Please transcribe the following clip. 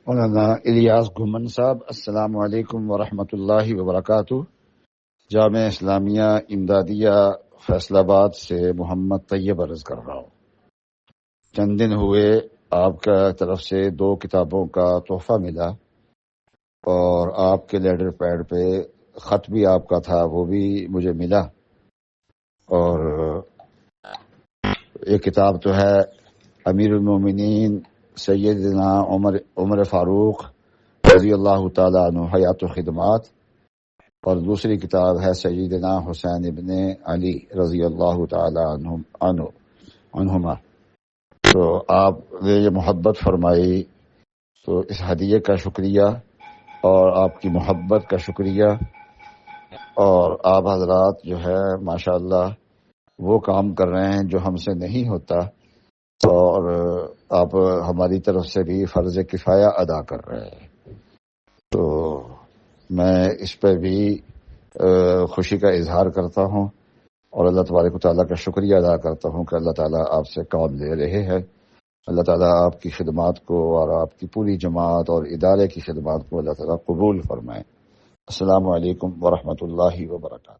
مولانا الیاس گھمن صاحب، السلام علیکم ورحمۃ اللہ وبرکاتہ۔ جامعہ اسلامیہ امدادیہ فیصل آباد سے محمد طیب عرض کر رہا ہوں۔ چند دن ہوئے آپ کا طرف سے 2 کتابوں کا تحفہ ملا، اور آپ کے لیٹر پیڈ پہ خط بھی آپ کا تھا، وہ بھی مجھے ملا۔ اور یہ کتاب تو ہے امیر المومنین سیدنا عمر فاروق رضی اللہ تعالیٰ عنہ حیات و خدمات، اور دوسری کتاب ہے سیدنا حسین ابن علی رضی اللہ تعالیٰ عنہما۔ تو آپ نے یہ محبت فرمائی، تو اس ہدیے کا شکریہ اور آپ کی محبت کا شکریہ۔ اور آپ حضرات جو ہے ماشاءاللہ وہ کام کر رہے ہیں جو ہم سے نہیں ہوتا، اور آپ ہماری طرف سے بھی فرض کفایہ ادا کر رہے ہیں۔ تو میں اس پہ بھی خوشی کا اظہار کرتا ہوں، اور اللہ تبارک و تعالیٰ کا شکریہ ادا کرتا ہوں کہ اللہ تعالیٰ آپ سے کام لے رہے ہیں۔ اللہ تعالیٰ آپ کی خدمات کو اور آپ کی پوری جماعت اور ادارے کی خدمات کو اللہ تعالیٰ قبول فرمائے۔ السلام علیکم ورحمۃ اللہ وبرکاتہ۔